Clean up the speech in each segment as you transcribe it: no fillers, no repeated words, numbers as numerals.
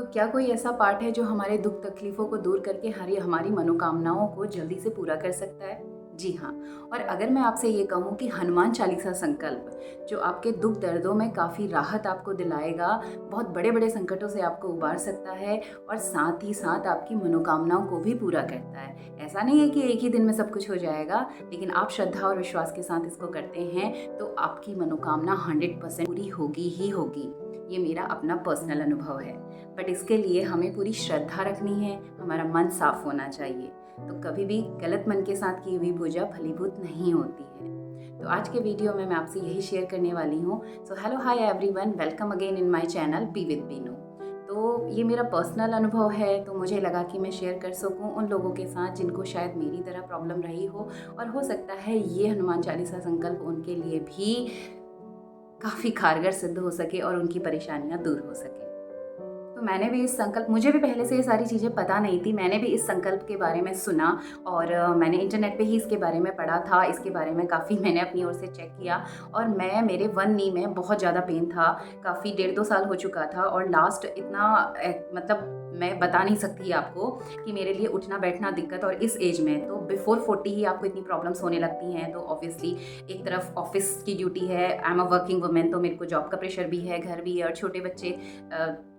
तो क्या कोई ऐसा पाठ है जो हमारे दुख तकलीफ़ों को दूर करके हमारी मनोकामनाओं को जल्दी से पूरा कर सकता है? जी हाँ। और अगर मैं आपसे ये कहूँ कि हनुमान चालीसा संकल्प जो आपके दुख दर्दों में काफ़ी राहत आपको दिलाएगा, बहुत बड़े-बड़े संकटों से आपको उबार सकता है और साथ ही साथ आपकी मनोकामनाओं को भी पूरा करता है। ऐसा नहीं है कि एक ही दिन में सब कुछ हो जाएगा, लेकिन आप श्रद्धा और विश्वास के साथ इसको करते हैं तो आपकी मनोकामना 100% पूरी होगी ही होगी। ये मेरा अपना पर्सनल अनुभव है। बट इसके लिए हमें पूरी श्रद्धा रखनी है, हमारा मन साफ होना चाहिए। तो कभी भी गलत मन के साथ की हुई पूजा फलीभूत नहीं होती है। तो आज के वीडियो में मैं आपसे यही शेयर करने वाली हूँ। So hello hi everyone, welcome again in my channel be with Binu. तो ये मेरा पर्सनल अनुभव है, तो मुझे लगा कि मैं शेयर कर सकूं उन लोगों के साथ जिनको शायद मेरी तरह प्रॉब्लम रही हो, और हो सकता है ये हनुमान चालीसा संकल्प उनके लिए भी काफ़ी कारगर सिद्ध हो सके और उनकी परेशानियां दूर हो सके। तो मैंने भी इस संकल्प, मुझे भी पहले से ये सारी चीज़ें पता नहीं थी। मैंने भी इस संकल्प के बारे में सुना और मैंने इंटरनेट पे ही इसके बारे में पढ़ा था। इसके बारे में काफ़ी मैंने अपनी ओर से चेक किया और मेरे वन नी में बहुत ज़्यादा पेन था। काफ़ी 1.5-2 साल हो चुका था और लास्ट इतना मतलब मैं बता नहीं सकती आपको कि मेरे लिए उठना बैठना दिक्कत, और इस एज में तो बिफोर 40 ही आपको इतनी प्रॉब्लम्स होने लगती हैं। तो ऑब्वियसली एक तरफ ऑफिस की ड्यूटी है, I am a working women, तो मेरे को जॉब का प्रेशर भी है, घर भी है और छोटे बच्चे,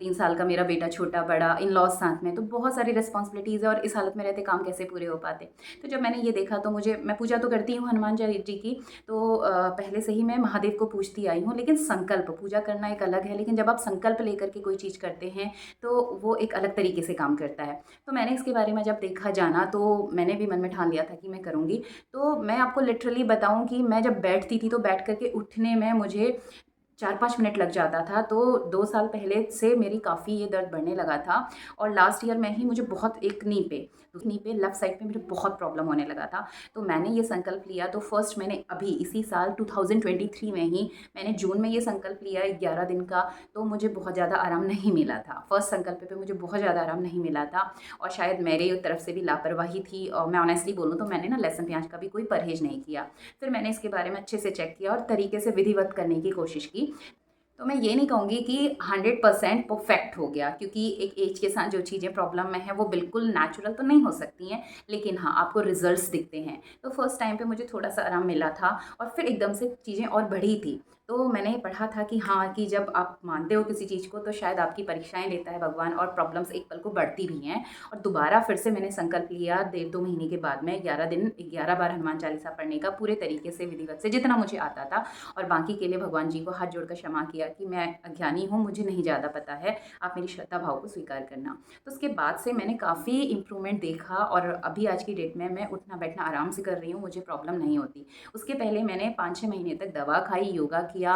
3 साल का मेरा बेटा छोटा बड़ा, इन लॉज साथ में, तो बहुत सारी रिस्पॉन्सिबिलिटीज़ है और इस हालत में रहते काम कैसे पूरे हो पाते। तो जब मैंने ये देखा तो मैं पूजा तो करती हूँ हनुमान जी की, तो पहले से ही मैं महादेव को पूछती आई हूँ, लेकिन संकल्प पूजा करना एक अलग है, लेकिन जब आप संकल्प लेकर के कोई चीज़ करते हैं तो वो एक अलग तरीके से काम करता है। तो मैंने इसके बारे में जब देखा जाना तो मैंने भी मन में ठान लिया था कि मैं करूँगी। तो मैं आपको लिटरली बताऊँ कि मैं जब बैठती थी तो बैठ करके उठने में मुझे 4-5 मिनट लग जाता था। तो 2 साल पहले से मेरी काफ़ी ये दर्द बढ़ने लगा था और लास्ट ईयर में ही मुझे बहुत एक नी पे लेफ़्ट साइड पे मुझे बहुत प्रॉब्लम होने लगा था। तो मैंने ये संकल्प लिया, तो फर्स्ट मैंने अभी इसी साल 2023 में ही मैंने जून में ये संकल्प लिया 11 दिन का। तो मुझे बहुत ज़्यादा आराम नहीं मिला था। फर्स्ट संकल्प पे मुझे बहुत ज़्यादा आराम नहीं मिला था और शायद मेरे तरफ से भी लापरवाही थी, और मैं ऑनेस्टली बोलूँ तो मैंने ना लहसुन प्याज का भी कोई परहेज़ नहीं किया। फिर मैंने इसके बारे में अच्छे से चेक किया और तरीके से विधिवत करने की कोशिश की। तो मैं ये नहीं कहूँगी कि 100% परफेक्ट हो गया, क्योंकि एक एज के साथ जो चीज़ें प्रॉब्लम में है वो बिल्कुल नेचुरल तो नहीं हो सकती हैं, लेकिन हाँ आपको रिजल्ट्स दिखते हैं। तो फर्स्ट टाइम पे मुझे थोड़ा सा आराम मिला था और फिर एकदम से चीज़ें और बढ़ी थी। तो मैंने पढ़ा था कि हाँ, कि जब आप मानते हो किसी चीज़ को तो शायद आपकी परीक्षाएं लेता है भगवान और प्रॉब्लम्स एक पल को बढ़ती भी हैं। और दोबारा फिर से मैंने संकल्प लिया 1.5-2 महीने के बाद में 11 दिन 11 बार हनुमान चालीसा पढ़ने का, पूरे तरीके से विधिवत से जितना मुझे आता था। और बाकी के लिए भगवान जी को हाथ जोड़कर क्षमा किया कि मैं अज्ञानी हूँ, मुझे नहीं ज़्यादा पता है, आप मेरी श्रद्धा भाव को स्वीकार करना। तो उसके बाद से मैंने काफ़ी इम्प्रूवमेंट देखा और अभी आज की डेट में मैं उठना बैठना आराम से कर रही हूँ, मुझे प्रॉब्लम नहीं होती। उसके पहले मैंने 5-6 महीने तक दवा खाई, योगा किया,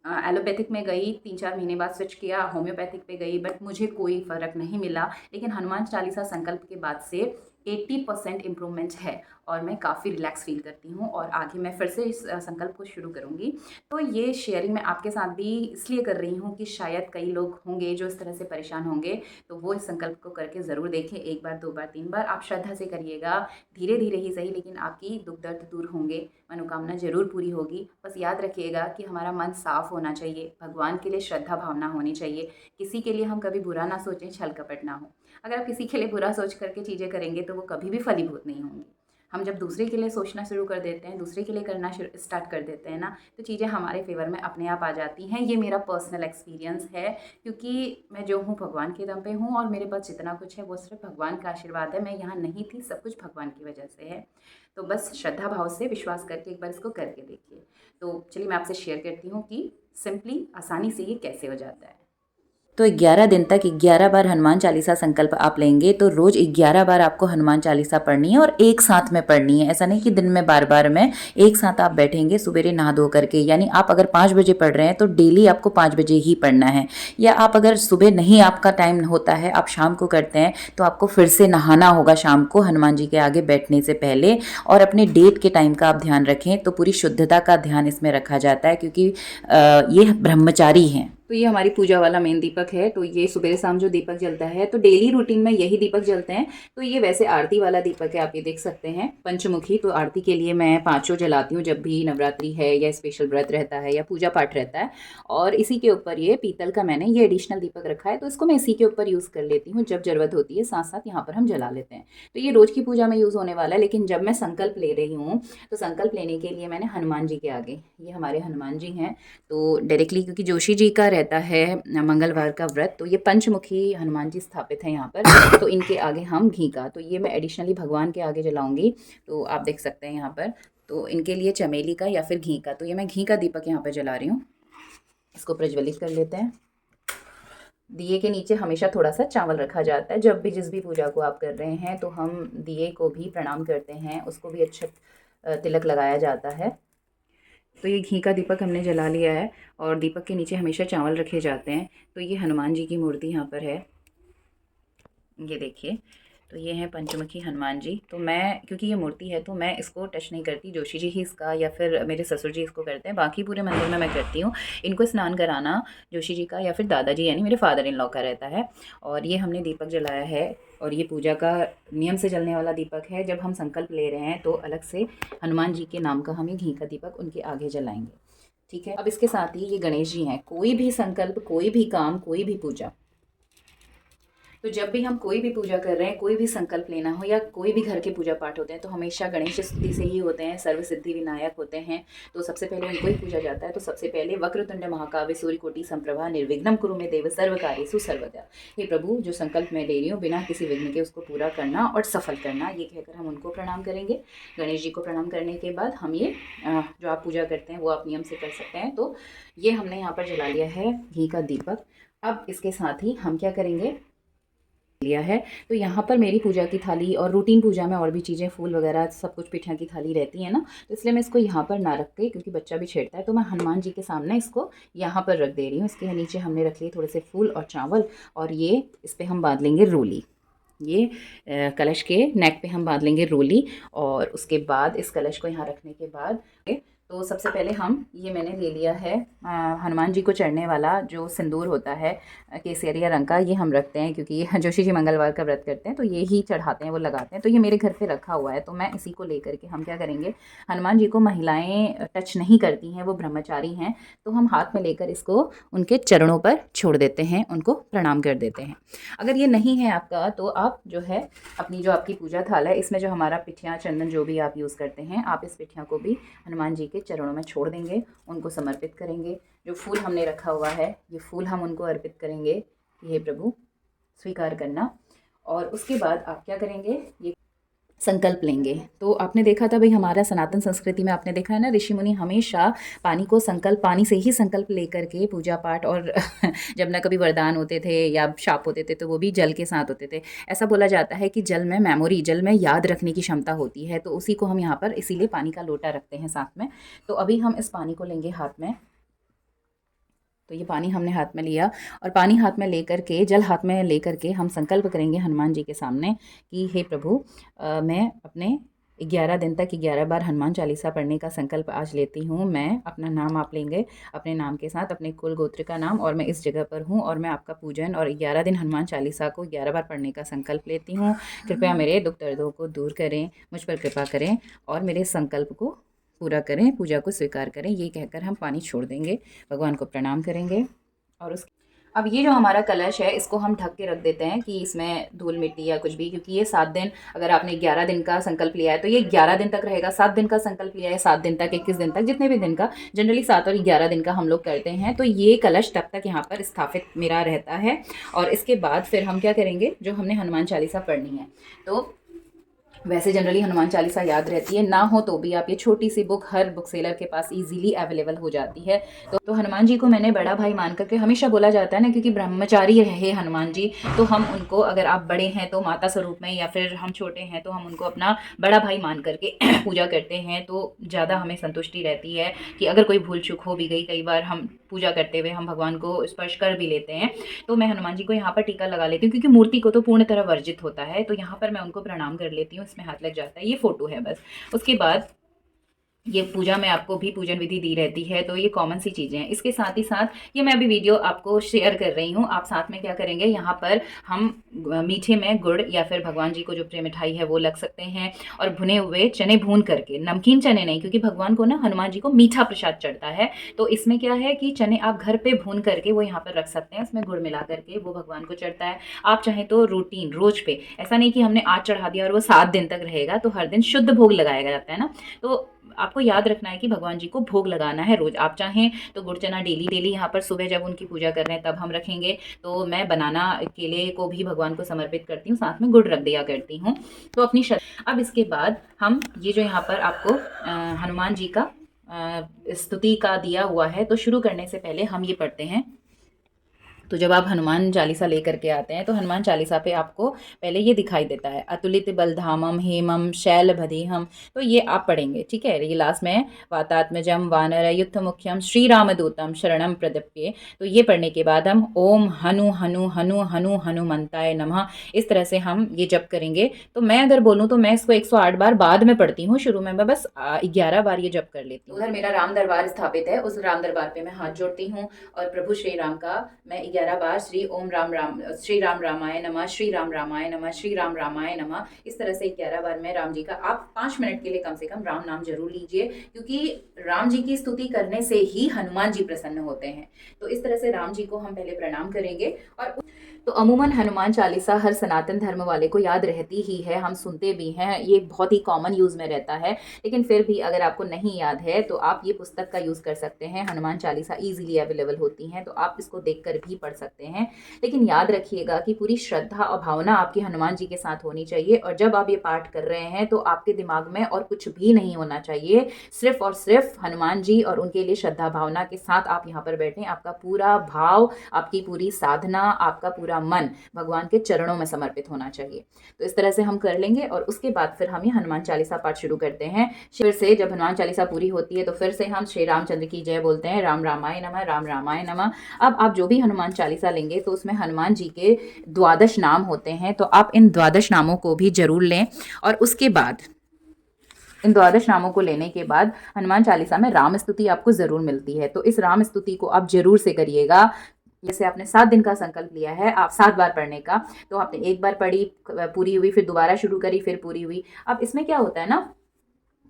एलोपैथिक में गई, 3-4 महीने बाद स्विच किया, होम्योपैथिक पे गई, बट मुझे कोई फ़र्क नहीं मिला। लेकिन हनुमान चालीसा संकल्प के बाद से 80% इम्प्रूवमेंट है और मैं काफ़ी रिलैक्स फील करती हूँ और आगे मैं फिर से इस संकल्प को शुरू करूँगी। तो ये शेयरिंग मैं आपके साथ भी इसलिए कर रही हूँ कि शायद कई लोग होंगे जो इस तरह से परेशान होंगे, तो वो इस संकल्प को करके ज़रूर देखें। 1 बार, 2 बार, 3 बार आप श्रद्धा से करिएगा, धीरे धीरे ही सही, लेकिन आपकी दुख दर्द दूर होंगे, मनोकामना ज़रूर पूरी होगी। बस याद रखिएगा कि हमारा मन साफ होना चाहिए, भगवान के लिए श्रद्धा भावना होनी चाहिए, किसी के लिए हम कभी बुरा ना सोचें, छल कपट ना हो। अगर आप किसी के लिए बुरा सोच करके चीज़ें करेंगे तो वो कभी भी फलीभूत नहीं होंगी। हम जब दूसरे के लिए सोचना शुरू कर देते हैं, दूसरे के लिए करना स्टार्ट कर देते हैं ना, तो चीज़ें हमारे फेवर में अपने आप आ जाती हैं। ये मेरा पर्सनल एक्सपीरियंस है, क्योंकि मैं जो हूँ भगवान के दम पे हूँ और मेरे पास जितना कुछ है वो सिर्फ भगवान का आशीर्वाद है। मैं यहाँ नहीं थी, सब कुछ भगवान की वजह से है। तो बस श्रद्धा भाव से विश्वास करके एक बार इसको करके देखिए। तो चलिए मैं आपसे शेयर करती हूँ कि सिंपली आसानी से ये कैसे हो जाता है। तो 11 दिन तक 11 बार हनुमान चालीसा संकल्प आप लेंगे तो रोज़ 11 बार आपको हनुमान चालीसा पढ़नी है और एक साथ में पढ़नी है। ऐसा नहीं कि दिन में बार बार में, एक साथ आप बैठेंगे सवेरे नहा धो करके। यानी आप अगर 5 बजे पढ़ रहे हैं तो डेली आपको 5 बजे ही पढ़ना है। या आप अगर सुबह नहीं आपका टाइम होता है, आप शाम को करते हैं, तो आपको फिर से नहाना होगा शाम को हनुमान जी के आगे बैठने से पहले। और अपने डेट के टाइम का आप ध्यान रखें, तो पूरी शुद्धता का ध्यान इसमें रखा जाता है, क्योंकि ये ब्रह्मचारी हैं। तो ये हमारी पूजा वाला मेन दीपक है। तो ये सुबह शाम जो दीपक जलता है, तो डेली रूटीन में यही दीपक जलते हैं। तो ये वैसे आरती वाला दीपक है, आप ये देख सकते हैं पंचमुखी। तो आरती के लिए मैं पाँचों जलाती हूँ जब भी नवरात्रि है या स्पेशल व्रत रहता है या पूजा पाठ रहता है। और इसी के ऊपर ये पीतल का मैंने ये एडिशनल दीपक रखा है, तो इसको मैं इसी के ऊपर यूज़ कर लेती हूँ जब ज़रूरत होती है, साथ साथ यहाँ पर हम जला लेते हैं। तो ये रोज़ की पूजा में यूज़ होने वाला है। लेकिन जब मैं संकल्प ले रही हूँ, तो संकल्प लेने के लिए मैंने हनुमान जी के आगे, ये हमारे हनुमान जी हैं, तो डायरेक्टली क्योंकि जोशी जी का रहता है मंगलवार का व्रत, तो ये पंचमुखी हनुमान जी स्थापित हैं यहाँ पर। तो इनके आगे हम घी का, तो ये मैं एडिशनली भगवान के आगे जलाऊंगी। तो आप देख सकते हैं यहाँ पर, तो इनके लिए चमेली का या फिर घी का, तो ये मैं घी का दीपक यहाँ पर जला रही हूँ। इसको प्रज्वलित कर लेते हैं। दिए के नीचे हमेशा थोड़ा सा चावल रखा जाता है। जब भी जिस भी पूजा को आप कर रहे हैं, तो हम दिए को भी प्रणाम करते हैं, उसको भी अच्छा तिलक लगाया जाता है। तो ये घी का दीपक हमने जला लिया है और दीपक के नीचे हमेशा चावल रखे जाते हैं। तो ये हनुमान जी की मूर्ति यहाँ पर है, ये देखिए। तो ये हैं पंचमुखी हनुमान जी। तो मैं, क्योंकि ये मूर्ति है, तो मैं इसको टच नहीं करती, जोशी जी ही इसका या फिर मेरे ससुर जी इसको करते हैं। बाकी पूरे मंदिर में मैं करती हूँ। इनको स्नान कराना जोशी जी का या फिर दादाजी यानी मेरे फादर इन लॉ का रहता है। और ये हमने दीपक जलाया है, और ये पूजा का नियम से जलने वाला दीपक है। जब हम संकल्प ले रहे हैं, तो अलग से हनुमान जी के नाम का हम ये घी का दीपक उनके आगे जलाएंगे, ठीक है। अब इसके साथ ही ये गणेश जी हैं। कोई भी संकल्प, कोई भी काम, कोई भी पूजा, तो जब भी हम कोई भी पूजा कर रहे हैं, कोई भी संकल्प लेना हो या कोई भी घर के पूजा पाठ होते हैं, तो हमेशा गणेश स्तुति से ही होते हैं। सर्व सिद्धि विनायक होते हैं, तो सबसे पहले उनको ही पूजा जाता है। तो सबसे पहले वक्रतुंड महाकाव्य सूर्यकोटि संप्रभा निर्विघ्नं कुरु मे देव सर्वकार्येषु सर्वदा। हे प्रभु, जो संकल्प मैं ले रही हूँ बिना किसी विघ्न के उसको पूरा करना और सफल करना, ये कहकर हम उनको प्रणाम करेंगे। गणेश जी को प्रणाम करने के बाद हम ये जो आप पूजा करते हैं वो आप नियम से कर सकते हैं। तो ये हमने यहाँ पर जला लिया है घी का दीपक। अब इसके साथ ही हम क्या करेंगे, लिया है। तो यहाँ पर मेरी पूजा की थाली और रूटीन पूजा में और भी चीज़ें, फूल वगैरह सब कुछ पिठिया की थाली रहती है ना, तो इसलिए मैं इसको यहाँ पर ना रख के, क्योंकि बच्चा भी छेड़ता है, तो मैं हनुमान जी के सामने इसको यहाँ पर रख दे रही हूँ। इसके नीचे हमने रख लिए थोड़े से फूल और चावल, और ये इस पर हम बांध लेंगे रोली। ये कलश के नेक पे हम बांध लेंगे रोली। और उसके बाद इस कलश को यहाँ रखने के बाद, तो सबसे पहले हम, ये मैंने ले लिया है हनुमान जी को चढ़ने वाला जो सिंदूर होता है केसरिया रंग का, ये हम रखते हैं क्योंकि ये जोशी जी मंगलवार का व्रत करते हैं, तो ये ही चढ़ाते हैं, वो लगाते हैं। तो ये मेरे घर पे रखा हुआ है, तो मैं इसी को लेकर के हम क्या करेंगे, हनुमान जी को महिलाएं टच नहीं करती हैं, वो ब्रह्मचारी हैं, तो हम हाथ में लेकर इसको उनके चरणों पर छोड़ देते हैं, उनको प्रणाम कर देते हैं। अगर ये नहीं है आपका, तो आप जो है अपनी जो आपकी पूजा थाल है, इसमें जो हमारा पिठिया चंदन जो भी आप यूज़ करते हैं, आप इस पिठिया को भी हनुमान जी के चरणों में छोड़ देंगे, उनको समर्पित करेंगे। जो फूल हमने रखा हुआ है, ये फूल हम उनको अर्पित करेंगे कि हे प्रभु स्वीकार करना। और उसके बाद आप क्या करेंगे, ये संकल्प लेंगे। तो आपने देखा था भाई, हमारा सनातन संस्कृति में आपने देखा है ना, ऋषि मुनि हमेशा पानी को संकल्प, पानी से ही संकल्प लेकर के पूजा पाठ, और जब ना कभी वरदान होते थे या शाप होते थे, तो वो भी जल के साथ होते थे। ऐसा बोला जाता है कि जल में मेमोरी, जल में याद रखने की क्षमता होती है, तो उसी को हम यहाँ पर इसीलिए पानी का लोटा रखते हैं साथ में। तो अभी हम इस पानी को लेंगे हाथ में। तो ये पानी हमने हाथ में लिया, और पानी हाथ में लेकर के, जल हाथ में लेकर के हम संकल्प करेंगे हनुमान जी के सामने कि हे प्रभु, मैं अपने 11 दिन तक 11 बार हनुमान चालीसा पढ़ने का संकल्प आज लेती हूँ। मैं अपना नाम आप लेंगे, अपने नाम के साथ अपने कुल गोत्र का नाम, और मैं इस जगह पर हूँ, और मैं आपका पूजन और 11 दिन हनुमान चालीसा को 11 बार पढ़ने का संकल्प लेती हूँ। कृपया मेरे दुख दर्दों को दूर करें, मुझ पर कृपा करें और मेरे संकल्प को पूरा करें, पूजा को स्वीकार करें। ये कहकर हम पानी छोड़ देंगे, भगवान को प्रणाम करेंगे। और उस अब ये जो हमारा कलश है, इसको हम ढक के रख देते हैं कि इसमें धूल मिट्टी या कुछ भी, क्योंकि ये 7 दिन, अगर आपने 11 दिन का संकल्प लिया है तो ये 11 दिन तक रहेगा। 7 दिन का संकल्प लिया है, 7 दिन तक, 21 दिन तक, जितने भी दिन का, जनरली 7 और 11 दिन का हम लोग करते हैं। तो ये कलश तब तक यहाँ पर स्थापित मेरा रहता है। और इसके बाद फिर हम क्या करेंगे, जो हमने हनुमान चालीसा पढ़नी है, तो वैसे जनरली हनुमान चालीसा याद रहती है, ना हो तो भी आप ये छोटी सी बुक हर बुक सेलर के पास इजीली अवेलेबल हो जाती है। तो हनुमान जी को मैंने बड़ा भाई मान करके, हमेशा बोला जाता है ना, क्योंकि ब्रह्मचारी रहे हनुमान जी, तो हम उनको, अगर आप बड़े हैं तो माता स्वरूप में, या फिर हम छोटे हैं तो हम उनको अपना बड़ा भाई मान करके पूजा करते हैं, तो ज़्यादा हमें संतुष्टि रहती है कि अगर कोई भूल चूक हो भी गई, कई बार हम पूजा करते हुए हम भगवान को स्पर्श कर भी लेते हैं, तो मैं हनुमान जी को यहाँ पर टीका लगा लेती हूँ, क्योंकि मूर्ति को तो पूर्ण तरह वर्जित होता है, तो यहाँ पर मैं उनको प्रणाम कर लेती हूँ, इसमें हाथ लग जाता है। ये फोटो है बस। उसके बाद ये पूजा में आपको भी पूजन विधि दी रहती है, तो ये कॉमन सी चीज़ें हैं। इसके साथ ही साथ ये मैं अभी वीडियो आपको शेयर कर रही हूँ। आप साथ में क्या करेंगे, यहाँ पर हम मीठे में गुड़ या फिर भगवान जी को जो प्रिय मिठाई है वो लग सकते हैं, और भुने हुए चने भून करके, नमकीन चने नहीं, क्योंकि भगवान को ना हनुमान जी को मीठा प्रसाद चढ़ता है, तो इसमें क्या है कि चने आप घर पे भून करके वो यहाँ पर रख सकते हैं, उसमें गुड़ मिला करके वो भगवान को चढ़ता है। आप चाहें तो रूटीन रोज पे, ऐसा नहीं कि हमने आज चढ़ा दिया और वो 7 दिन तक रहेगा, तो हर दिन शुद्ध भोग लगाया जाता है ना, तो आपको याद रखना है कि भगवान जी को भोग लगाना है रोज। आप चाहें तो गुड़ चना डेली डेली यहाँ पर सुबह जब उनकी पूजा कर रहे हैं तब हम रखेंगे, तो मैं बनाना केले को भी भगवान को समर्पित करती हूँ, साथ में गुड़ रख दिया करती हूँ। तो अपनी अब इसके बाद हम ये जो यहाँ पर आपको हनुमान जी का स्तुति का दिया हुआ है, तो शुरू करने से पहले हम ये पढ़ते हैं। तो जब आप हनुमान चालीसा लेकर के आते हैं तो हनुमान चालीसा पे आपको पहले ये दिखाई देता है, अतुलित बलधामम हेमम शैलभदीहम, तो ये आप पढ़ेंगे, ठीक है। ये लास्ट में वातात्मजम वानर युद्ध मुख्यम श्री रामदूतम शरणम प्रदप्ये, तो ये पढ़ने के बाद हम ओम हनु हनु हनु हनु हनुमंताय नमः, इस तरह से हम ये जप करेंगे। तो मैं अगर बोलूँ तो मैं इसको 108 बार बाद में पढ़ती हूँ, शुरू में मैं बस 11 बार ये जप कर लेती हूँ। उधर मेरा राम दरबार स्थापित है, उस राम दरबार पे मैं हाथ जोड़ती हूँ और प्रभु श्री राम का मैं 11 बार श्री राम रामाय नमः, श्री राम रामाय नमः, श्री राम रामाय नमः, इस तरह से 11 बार मैं राम जी का, आप 5 मिनट के लिए कम से कम राम नाम जरूर लीजिए, क्योंकि राम जी की स्तुति करने से ही हनुमान जी प्रसन्न होते हैं। तो इस तरह से राम जी को हम पहले प्रणाम करेंगे। और तो अमूमन हनुमान चालीसा हर सनातन धर्म वाले को याद रहती ही है, हम सुनते भी हैं, ये बहुत ही कॉमन यूज़ में रहता है। लेकिन फिर भी अगर आपको नहीं याद है तो आप ये पुस्तक का यूज़ कर सकते हैं, हनुमान चालीसा ईजिली अवेलेबल होती हैं, तो आप इसको देखकर भी पढ़ सकते हैं। लेकिन याद रखिएगा कि पूरी श्रद्धा और भावना आपकी हनुमान जी के साथ होनी चाहिए, और जब आप ये पाठ कर रहे हैं तो आपके दिमाग में और कुछ भी नहीं होना चाहिए, सिर्फ और सिर्फ हनुमान जी और उनके लिए श्रद्धा भावना के साथ आप यहाँ पर बैठें। आपका पूरा भाव, आपकी पूरी साधना, आपका पूरा मन भगवान के चरणों में समर्पित होना चाहिए। तो इस तरह से हम कर लेंगे, और उसके बाद फिर हम ये हनुमान चालीसा पाठ शुरू करते हैं। फिर से जब हनुमान चालीसा पूरी होती है तो फिर से हम श्री रामचंद्र की जय बोलते हैं, राम रामाय नमः, राम रामाय नमः। अब आप जो भी हनुमान चालीसा लेंगे तो उसमें हनुमान जी के 12 नाम होते हैं, तो आप इन 12 नामों को भी जरूर लें। और उसके बाद इन 12 नामों को लेने के बाद हनुमान चालीसा में राम स्तुति आपको जरूर मिलती है, तो इस राम स्तुति को आप जरूर से करिएगा। जैसे आपने 7 दिन का संकल्प लिया है, आप 7 बार पढ़ने का, तो आपने एक बार पढ़ी, पूरी हुई, फिर दोबारा शुरू करी, फिर पूरी हुई। अब इसमें क्या होता है ना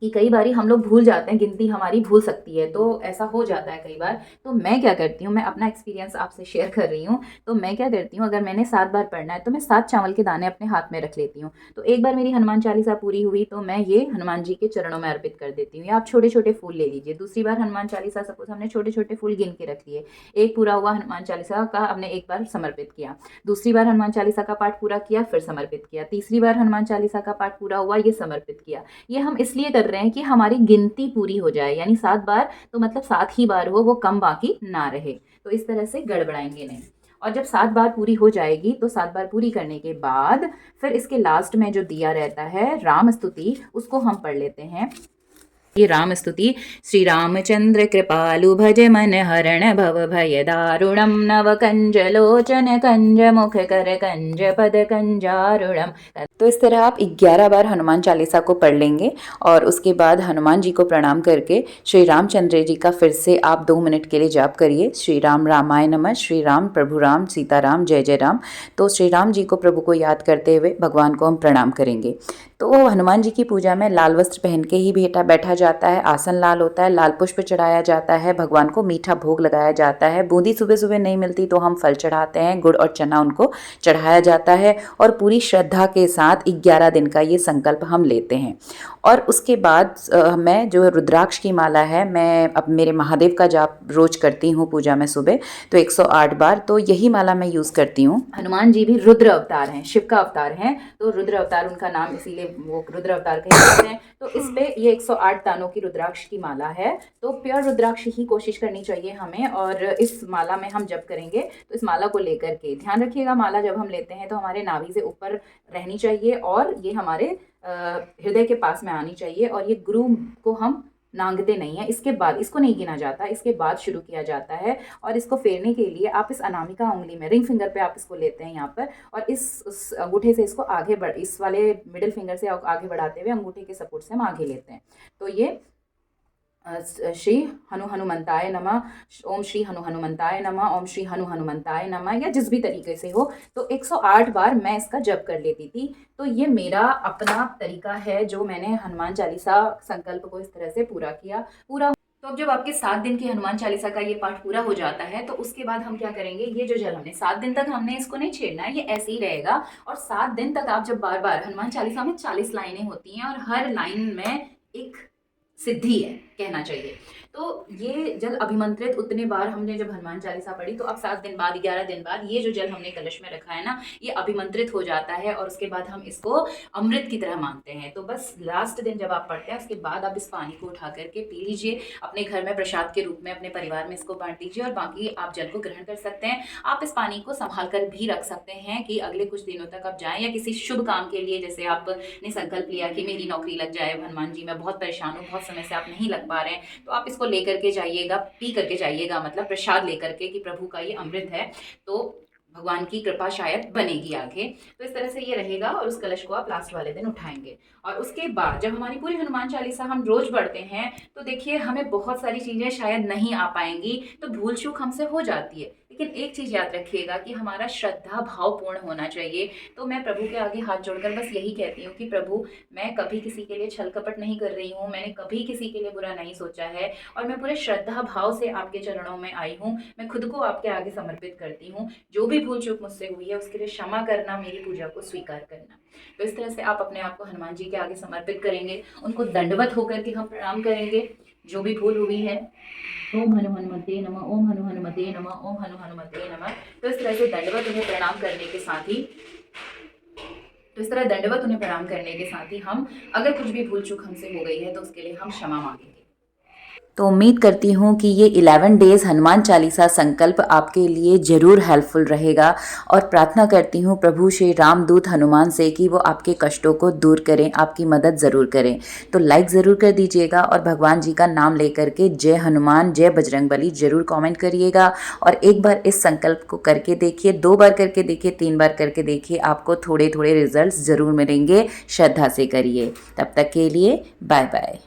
कि कई बार हम लोग भूल जाते हैं, गिनती हमारी भूल सकती है, तो ऐसा हो जाता है कई बार। तो मैं क्या करती हूँ, मैं अपना एक्सपीरियंस आपसे शेयर कर रही हूँ। तो मैं क्या करती हूँ, अगर मैंने 7 बार पढ़ना है तो मैं 7 चावल के दाने अपने हाथ में रख लेती हूँ। तो एक बार मेरी हनुमान चालीसा पूरी हुई तो मैं ये हनुमान जी के चरणों में अर्पित कर देती हूँ, या आप छोटे छोटे फूल ले लीजिए। दूसरी बार हनुमान चालीसा, सपोज हमने छोटे छोटे फूल गिन के रख लिए, एक पूरा हुआ हनुमान चालीसा का, हमने एक बार समर्पित किया। दूसरी बार हनुमान चालीसा का पाठ पूरा किया, फिर समर्पित किया। तीसरी बार हनुमान चालीसा का पाठ पूरा हुआ, ये समर्पित किया। ये हम इसलिए कर रहे हैं कि हमारी गिनती पूरी हो जाए, यानी 7 बार, तो मतलब 7 ही बार हो, वो कम बाकी ना रहे। तो इस तरह से गड़बड़ाएंगे नहीं। और जब 7 बार पूरी हो जाएगी तो 7 बार पूरी करने के बाद फिर इसके लास्ट में जो दिया रहता है राम स्तुति, उसको हम पढ़ लेते हैं। ये राम स्तुति, श्री रामचंद्र कृपालु भज मन हरण भव भय दारुणम नव कंज लोचन कंज मुख कर कंज पद कंजारुणम। तो इस तरह आप 11 बार हनुमान चालीसा को पढ़ लेंगे, और उसके बाद हनुमान जी को प्रणाम करके श्री रामचंद्र जी का फिर से आप 2 मिनट के लिए जाप करिए, श्री राम रामाय नमः, श्री राम प्रभु राम सीताराम जय जय राम। तो श्री राम जी को, प्रभु को याद करते हुए भगवान को हम प्रणाम करेंगे। तो हनुमान जी की पूजा में लाल वस्त्र पहन के ही बैठा जाता है, आसन लाल होता है, लाल पुष्प चढ़ाया जाता है, भगवान को मीठा भोग लगाया जाता है। बूंदी सुबह सुबह नहीं मिलती तो हम फल चढ़ाते हैं, गुड़ और चना उनको चढ़ाया जाता है, और पूरी श्रद्धा के साथ 11 दिन का ये संकल्प हम लेते हैं। और उसके बाद मैं जो रुद्राक्ष की माला है, मैं अब मेरे महादेव का जाप रोज करती हूँ पूजा में सुबह, तो 108 बार, तो यही माला मैं यूज़ करती हूँ। हनुमान जी भी रुद्र अवतार हैं, शिव का अवतार हैं, तो रुद्र अवतार उनका नाम, इसीलिए वो रुद्र अवतार कहते हैं। तो इस पे ये 108 दानों की रुद्राक्ष की माला है, तो प्योर रुद्राक्ष ही कोशिश करनी चाहिए हमें। और इस माला में हम जब करेंगे तो इस माला को लेकर के ध्यान रखिएगा, माला जब हम लेते हैं तो हमारे नाभि से ऊपर रहनी चाहिए, और ये हमारे हृदय के पास में आनी चाहिए, और ये गुरु को हम नांगते नहीं है। इसके बाद इसको नहीं गिना जाता, इसके बाद शुरू किया जाता है। और इसको फेरने के लिए आप इस अनामिका उंगली में, रिंग फिंगर पे आप इसको लेते हैं यहाँ पर, और इस अंगूठे से इसको आगे इस वाले मिडिल फिंगर से आगे बढ़ाते हुए अंगूठे के सपोर्ट से हम आगे लेते हैं। तो ये श्री हनुमंताय नमः, ओम श्री हनुमंताय नमः, ओम श्री हनुमंताय नमः, या जिस भी तरीके से हो। तो 108 बार मैं इसका जप कर लेती थी। तो ये मेरा अपना तरीका है जो मैंने हनुमान चालीसा संकल्प को इस तरह से पूरा किया। तो अब जब आपके 7 दिन की हनुमान चालीसा का ये पाठ पूरा हो जाता है तो उसके बाद हम क्या करेंगे, ये जो जल हमने 7 दिन तक हमने इसको नहीं छेड़ना है, ये ऐसे ही रहेगा। और 7 दिन तक आप जब बार बार, हनुमान चालीसा में 40 लाइनें होती हैं और हर लाइन में एक सिद्धि है, कहना चाहिए। तो ये जल अभिमंत्रित उतने बार हमने जब हनुमान चालीसा पढ़ी तो अब 7 दिन बाद, 11 दिन बाद ये जो जल हमने कलश में रखा है ना, ये अभिमंत्रित हो जाता है और उसके बाद हम इसको अमृत की तरह मानते हैं। तो बस लास्ट दिन जब आप पढ़ते हैं उसके बाद आप इस पानी को उठा करके पी लीजिए, अपने घर में प्रसाद के रूप में अपने परिवार में इसको बांट दीजिए और बाकी आप जल को ग्रहण कर सकते हैं। आप इस पानी को संभाल कर भी रख सकते हैं कि अगले कुछ दिनों तक आप जाएं या किसी शुभ काम के लिए, जैसे आपने संकल्प लिया कि मेरी नौकरी लग जाए हनुमान जी, मैं बहुत परेशान हूँ, बहुत समय से आप नहीं लग पा रहे हैं, तो आप इसको लेकर के जाइएगा, पी करके जाइएगा, मतलब प्रसाद लेकर के कि प्रभु का ये अमृत है, तो भगवान की कृपा शायद बनेगी आगे। तो इस तरह से ये रहेगा और उस कलश को आप लास्ट वाले दिन उठाएंगे। और उसके बाद जब हमारी पूरी हनुमान चालीसा हम रोज पढ़ते हैं तो देखिए हमें बहुत सारी चीज़ें शायद नहीं आ पाएंगी, तो भूल चूक हमसे हो जाती है, लेकिन एक चीज़ याद रखिएगा कि हमारा श्रद्धा भाव पूर्ण होना चाहिए। तो मैं प्रभु के आगे हाथ जोड़कर बस यही कहती हूँ कि प्रभु, मैं कभी किसी के लिए छल कपट नहीं कर रही हूँ, मैंने कभी किसी के लिए बुरा नहीं सोचा है और मैं पूरे श्रद्धा भाव से आपके चरणों में आई हूँ। मैं खुद को आपके आगे समर्पित करती हूँ। जो भी भूल चूक मुझसे हुई है उसके लिए क्षमा करना, मेरी पूजा को स्वीकार करना। तो इस तरह से आप अपने आप को हनुमान जी के आगे समर्पित करेंगे, उनको दंडवत होकर के हम प्रणाम करेंगे जो भी भूल हुई है। ओम हनुमते नमः, ओम हनुमते नमः, ओम हनुमते नमः। तो इस तरह से दंडवत उन्हें प्रणाम करने के साथ ही हम, अगर कुछ भी भूल चूक हमसे हो गई है तो उसके लिए हम क्षमा मांगेंगे। तो उम्मीद करती हूँ कि ये 11 डेज़ हनुमान चालीसा संकल्प आपके लिए ज़रूर हेल्पफुल रहेगा और प्रार्थना करती हूँ प्रभु श्री रामदूत हनुमान से कि वो आपके कष्टों को दूर करें, आपकी मदद ज़रूर करें। तो लाइक ज़रूर कर दीजिएगा और भगवान जी का नाम लेकर के जय हनुमान जय बजरंगबली ज़रूर कमेंट करिएगा। और एक बार इस संकल्प को करके देखिए, 2 बार करके देखिए, 3 बार करके देखिए, आपको थोड़े थोड़े रिजल्ट्स ज़रूर मिलेंगे। श्रद्धा से करिए। तब तक के लिए बाय बाय।